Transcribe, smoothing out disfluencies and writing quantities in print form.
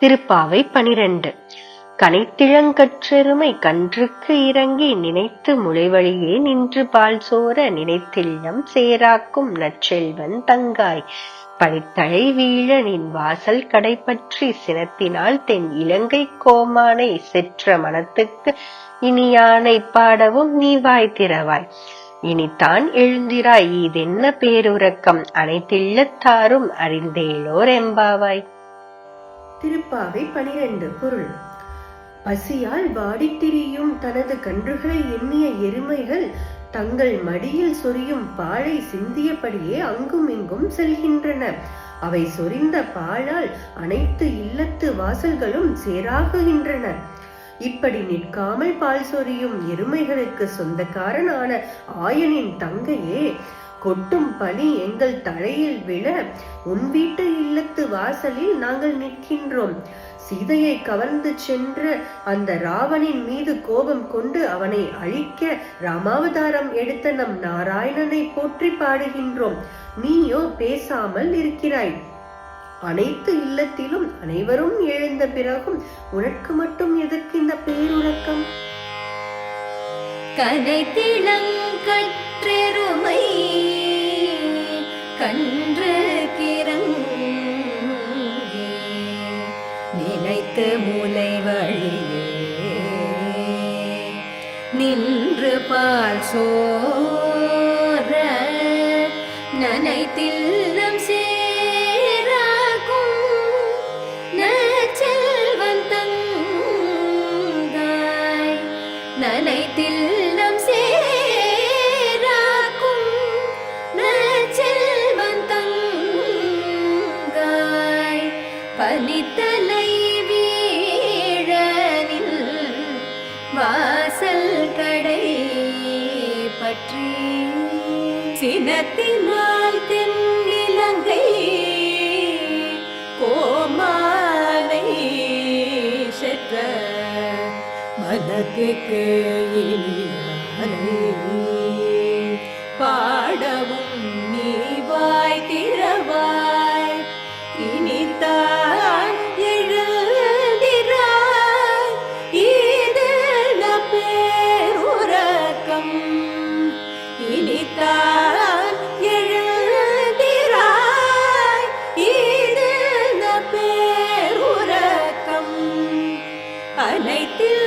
திருப்பாவை 12. கனைத்திளங்கற்றெருமை கன்றுக்கு இறங்கி நினைத்து முளைவழியே நின்று பால் சோர நினைத்தில்லம் சேராக்கும் நற்செல்வன் தங்காய் பனித்தழை வீழ நின் வாசல் கடைப்பற்றி சினத்தினால் தென் இலங்கை கோமானை செற்ற மனத்துக்கு இனியானை பாடவும் நீ வாய் திறவாய். இனித்தான் எழுந்திராய் இதென்ன பேருறக்கம் அனைத்தில்லத்தாரும் அறிந்தேலோர் எம்பாவாய். திருப்பாவை 12. பொருள். பசியால் வாடித்திரியும் தனது கன்றுகளை எண்ணிய எருமைகள் தங்கள் மடியில் சொரியும் பாலை சிந்தியபடியே அங்கும் இங்கும் செல்கின்றன. அவை சொரிந்த பாலால் அனைத்து இல்லத்து வாசல்களும் சேராகுகின்றன. இப்படி நிற்காமல் பால் சொரியும் எருமைகளுக்கு சொந்தக்காரனான ஆயனின் தங்கையே, கொட்டும் பனி எங்கள் தலையில் விழ உன் வீட்டு இல்லத்து வாசலில் நாங்கள் நிற்கின்றோம். சீதையை கவர்ந்து சென்ற அந்த ராவணின் மீது கோபம் கொண்டு அவனை அழிக்க ராமாவதாரம் எடுத்த நம் நாராயணனை போற்றி பாடுகின்றோம். நீயோ பேசாமல் இருக்கிறாய். அனைத்து இல்லத்திலும் அனைவரும் எழுந்த பிறகும் உனக்கு மட்டும் எதற்கு இந்த பேருறக்கம்? கனைத்திளங்கற்றெருமை கன்று கிறங்கி நினைத்து மூலை வழியே நின்று பால் சோர நனைத்தில்லம் சேராக்கும் நற்செல்வன் தங்காய் நனைத்தில்லம் சேராக்கும் நற்செல்வன் தங்காய் பனித்தலை வீழனில் வாசல் கடை பற்றி சினத்தினால் தென் இலங்கை கோமானை செற்ற மனத்துக்கு இனியானை பாடவும் நீ வாய் திறவாய். இனித்தான் எழுந்திராய் இதென்ன பேருறக்கம். இனித்தான் எழுந்திராய் இதென்ன பேருறக்கம். அனைத்தில்